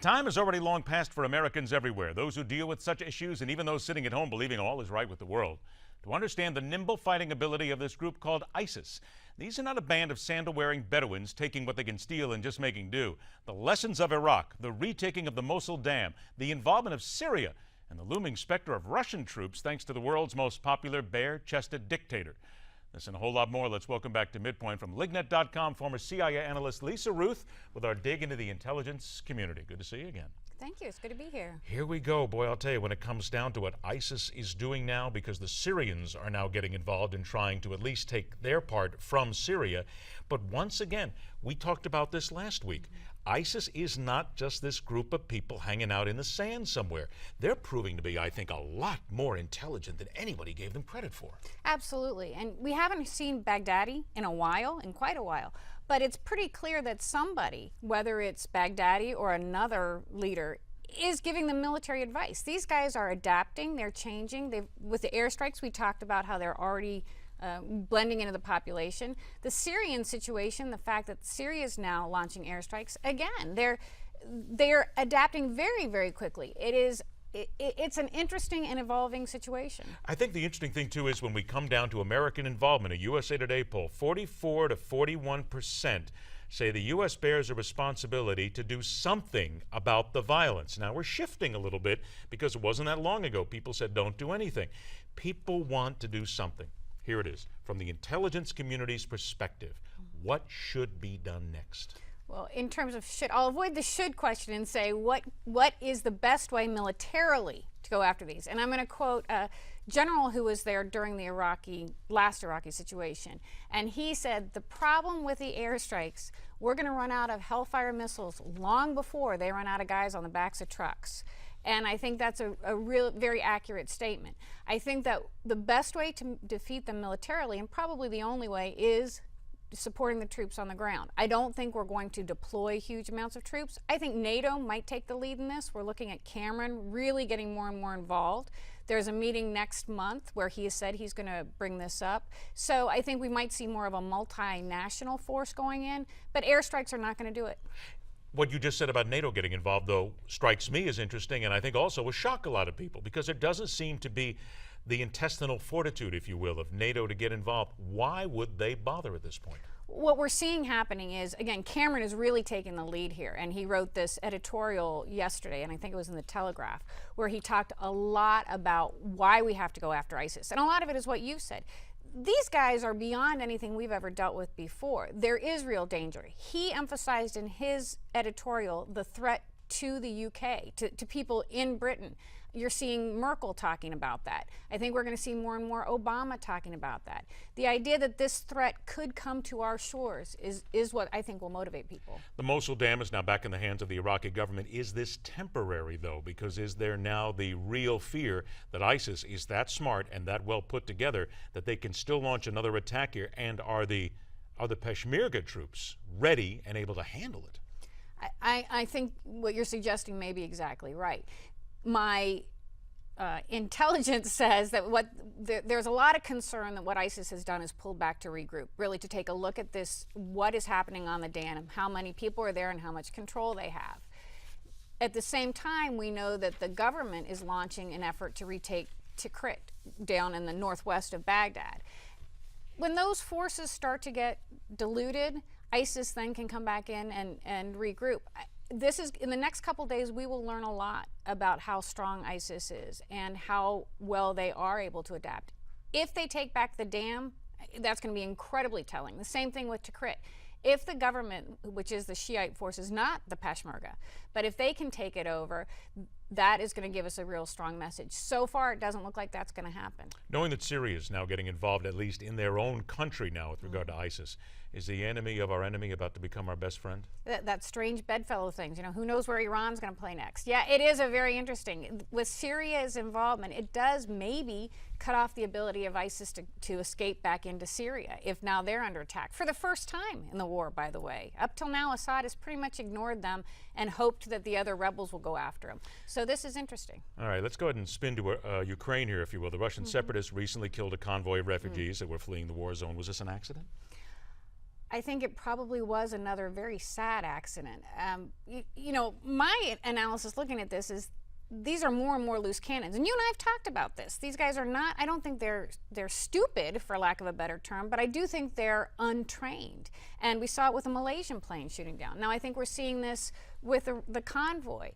time is already long past for Americans everywhere, those who deal with such issues and even those sitting at home believing all is right with the world, to understand the nimble fighting ability of this group called ISIS. These are not a band of sandal-wearing Bedouins taking what they can steal and just making do. The lessons of Iraq, the retaking of the Mosul Dam, the involvement of Syria, and the looming specter of Russian troops thanks to the world's most popular bare-chested dictator. This and a whole lot more. Let's welcome back to MidPoint from LIGNET.com former CIA analyst Lisa Ruth with our dig into the intelligence community. Good to see you again. Thank you. It's good to be here. Here we go. Boy, I'll tell you, when it comes down to what ISIS is doing now, because the Syrians are now getting involved in trying to at least take their part from Syria. But once again, we talked about this last week. ISIS is not just this group of people hanging out in the sand somewhere. They're proving to be, I think, a lot more intelligent than anybody gave them credit for. Absolutely. And we haven't seen Baghdadi in quite a while. But it's pretty clear that somebody, whether it's Baghdadi or another leader, is giving them military advice. These guys are adapting, they're changing. With the airstrikes, we talked about how they're already blending into the population. The Syrian situation, the fact that Syria is now launching airstrikes, again, they're adapting very, very quickly. It's an interesting and evolving situation. I think the interesting thing, too, is when we come down to American involvement, a USA Today poll, 44 to 41% say the U.S. bears a responsibility to do something about the violence. Now, we're shifting a little bit because it wasn't that long ago. People said don't do anything. People want to do something. Here it is. From the intelligence community's perspective, what should be done next? Well, in terms of should, I'll avoid the should question and say what is the best way militarily to go after these? And I'm going to quote a general who was there during the last Iraqi situation. And he said, the problem with the airstrikes, we're going to run out of Hellfire missiles long before they run out of guys on the backs of trucks. And I think that's a real, very accurate statement. I think that the best way to defeat them militarily, and probably the only way, is supporting the troops on the ground. I don't think we're going to deploy huge amounts of troops. I think NATO might take the lead in this. We're looking at Cameron really getting more and more involved. There's a meeting next month where he has said he's going to bring this up. So I think we might see more of a multinational force going in, but airstrikes are not going to do it. What you just said about NATO getting involved, though, strikes me as interesting, and I think also will shock a lot of people, because there doesn't seem to be the intestinal fortitude, if you will, of NATO to get involved. Why would they bother at this point? What we're seeing happening is, again, Cameron is really taking the lead here, and he wrote this editorial yesterday, and I think it was in the Telegraph, where he talked a lot about why we have to go after ISIS. And a lot of it is what you said. These guys are beyond anything we've ever dealt with before. There is real danger. He emphasized in his editorial the threat to the UK, to people in Britain. You're seeing Merkel talking about that. I think we're going to see more and more Obama talking about that. The idea that this threat could come to our shores is what I think will motivate people. The Mosul Dam is now back in the hands of the Iraqi government. Is this temporary, though? Because is there now the real fear that ISIS is that smart and that well put together that they can still launch another attack here? And are the Peshmerga troops ready and able to handle it? I think what you're suggesting may be exactly right. My intelligence says that there's a lot of concern that what ISIS has done is pulled back to regroup, really to take a look at this, what is happening on the dam, how many people are there and how much control they have. At the same time, we know that the government is launching an effort to retake Tikrit down in the northwest of Baghdad. When those forces start to get diluted, ISIS then can come back in and regroup. In the next couple days, we will learn a lot about how strong ISIS is and how well they are able to adapt. If they take back the dam, that's going to be incredibly telling. The same thing with Tikrit. If the government, which is the Shiite forces, not the Peshmerga, but if they can take it over, that is going to give us a real strong message. So far, it doesn't look like that's going to happen. Knowing that Syria is now getting involved, at least in their own country now with regard to ISIS, is the enemy of our enemy about to become our best friend? That strange bedfellow things, you know, who knows where Iran's going to play next? Yeah, it is a very interesting. With Syria's involvement, it does maybe cut off the ability of ISIS to escape back into Syria if now they're under attack. For the first time in the war, by the way. Up till now, Assad has pretty much ignored them and hoped that the other rebels will go after him. So this is interesting. All right, let's go ahead and spin to Ukraine here, if you will. The Russian separatists recently killed a convoy of refugees that were fleeing the war zone. Was this an accident? I think it probably was another very sad accident. You know, my analysis looking at this is these are more and more loose cannons. And you and I have talked about this. These guys are not, I don't think they're stupid, for lack of a better term, but I do think they're untrained. And we saw it with a Malaysian plane shooting down. Now I think we're seeing this with the convoy.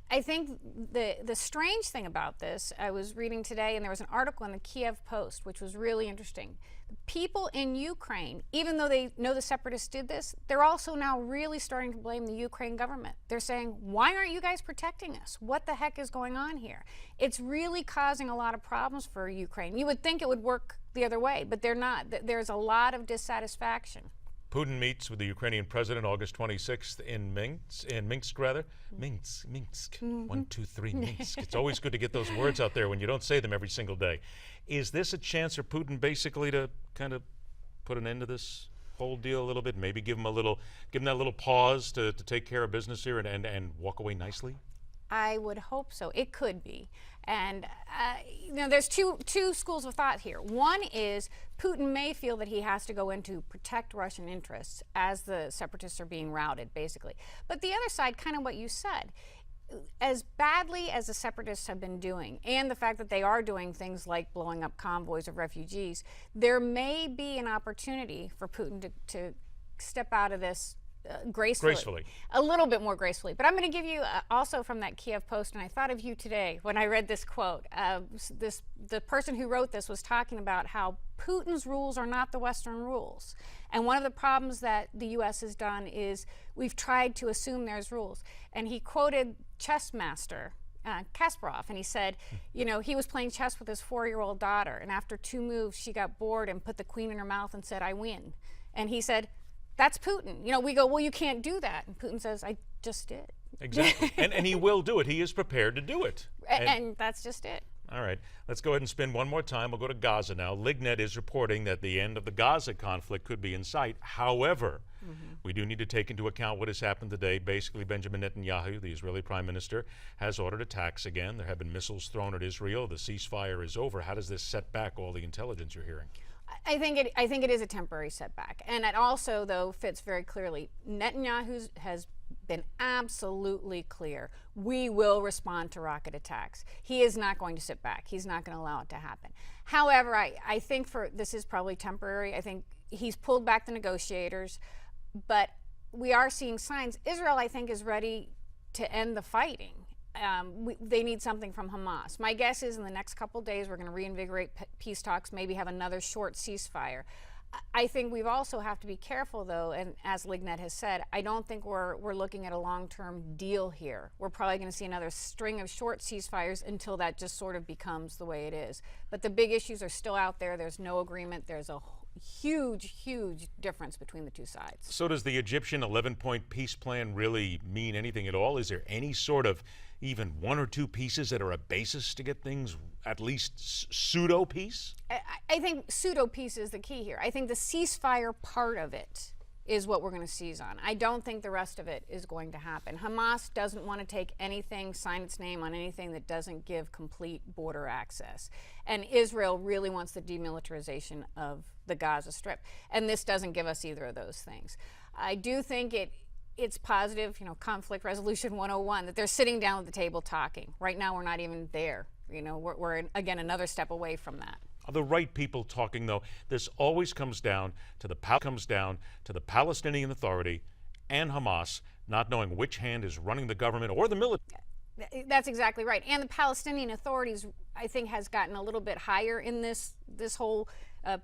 I think the strange thing about this, I was reading today, and there was an article in the Kiev Post, which was really interesting. People in Ukraine, even though they know the separatists did this, they're also now really starting to blame the Ukraine government. They're saying, why aren't you guys protecting us? What the heck is going on here? It's really causing a lot of problems for Ukraine. You would think it would work the other way, but they're not. There's a lot of dissatisfaction. Putin meets with the Ukrainian president August 26th in Minsk. 1, 2, 3, Minsk. It's always good to get those words out there when you don't say them every single day. Is this a chance for Putin basically to kind of put an end to this whole deal a little bit? Maybe give him that little pause to take care of business here and walk away nicely? I would hope so. It could be. And you know, there's two schools of thought here. One is Putin may feel that he has to go in to protect Russian interests as the separatists are being routed, basically. But the other side, kind of what you said, as badly as the separatists have been doing, and the fact that they are doing things like blowing up convoys of refugees, there may be an opportunity for Putin to step out of this gracefully. A little bit more gracefully. But I'm going to give you also from that Kiev Post, and I thought of you today when I read this quote. The person who wrote this was talking about how Putin's rules are not the Western rules. And one of the problems that the U.S. has done is we've tried to assume there's rules. And he quoted chess master Kasparov, and he said, you know, he was playing chess with his 4-year-old daughter, and after 2 moves, she got bored and put the queen in her mouth and said, "I win." And he said, that's Putin. You know, we go, well, you can't do that. And Putin says, I just did. Exactly. and he will do it. He is prepared to do it. And that's just it. All right. Let's go ahead and spin one more time. We'll go to Gaza now. LIGNET is reporting that the end of the Gaza conflict could be in sight. However, we do need to take into account what has happened today. Basically, Benjamin Netanyahu, the Israeli prime minister, has ordered attacks again. There have been missiles thrown at Israel. The ceasefire is over. How does this set back all the intelligence you're hearing? I think it is a temporary setback, and it also, though, fits very clearly. Netanyahu has been absolutely clear. We will respond to rocket attacks. He is not going to sit back. He's not going to allow it to happen. However, I think this is probably temporary. I think he's pulled back the negotiators, but we are seeing signs. Israel, I think, is ready to end the fighting. They need something from Hamas. My guess is in the next couple of days we're going to reinvigorate peace talks, maybe have another short ceasefire. I think we also have to be careful, though, and as LIGNET has said, I don't think we're looking at a long-term deal here. We're probably going to see another string of short ceasefires until that just sort of becomes the way it is. But the big issues are still out there. There's no agreement. There's a huge difference between the two sides. So does the Egyptian 11-point peace plan really mean anything at all? Is there any sort of even 1 or 2 pieces that are a basis to get things at least pseudo-peace? I think pseudo-peace is the key here. I think the ceasefire part of it is what we're going to seize on. I don't think the rest of it is going to happen. Hamas doesn't want to take anything, sign its name on anything that doesn't give complete border access. And Israel really wants the demilitarization of the Gaza Strip. And this doesn't give us either of those things. I do think it's positive, you know, conflict resolution 101, that they're sitting down at the table talking. Right now, we're not even there. You know, we're again, another step away from that. Are the right people talking, though? This always comes down to the Palestinian Authority and Hamas not knowing which hand is running the government or the military. That's exactly right. And the Palestinian authorities, I think, has gotten a little bit higher in this whole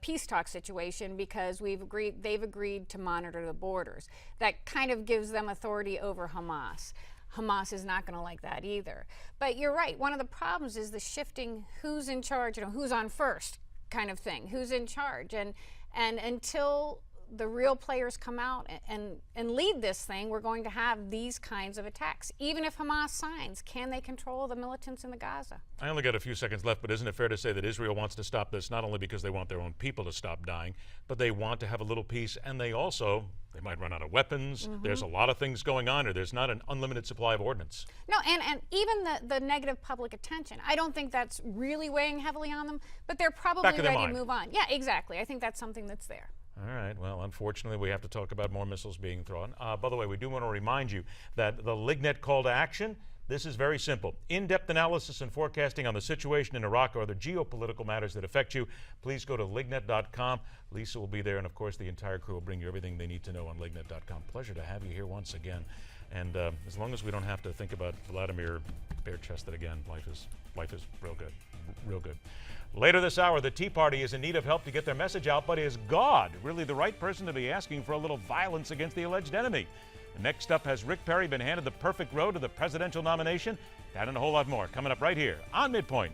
peace talk situation because they've agreed to monitor the borders. That kind of gives them authority over Hamas. Hamas is not going to like that either. But you're right. One of the problems is the shifting who's in charge, you know, who's on first kind of thing, who's in charge. And until the real players come out and lead this thing, we're going to have these kinds of attacks. Even if Hamas signs, can they control the militants in the Gaza? I only got a few seconds left, but isn't it fair to say that Israel wants to stop this not only because they want their own people to stop dying, but they want to have a little peace, and they might run out of weapons. There's a lot of things going on here. There's not an unlimited supply of ordnance. No, and even the negative public attention, I don't think that's really weighing heavily on them, but they're probably ready to move on. Yeah, exactly. I think that's something that's there. All right. Well, unfortunately, we have to talk about more missiles being thrown. By the way, we do want to remind you that the LIGNET call to action, this is very simple. In-depth analysis and forecasting on the situation in Iraq or other geopolitical matters that affect you. Please go to lignet.com. Lisa will be there, and of course, the entire crew will bring you everything they need to know on lignet.com. Pleasure to have you here once again. And as long as we don't have to think about Vladimir bare-chested again, life is real good, real good. Later this hour, the Tea Party is in need of help to get their message out, but is God really the right person to be asking for a little violence against the alleged enemy? Next up, has Rick Perry been handed the perfect road to the presidential nomination? That and a whole lot more coming up right here on MidPoint.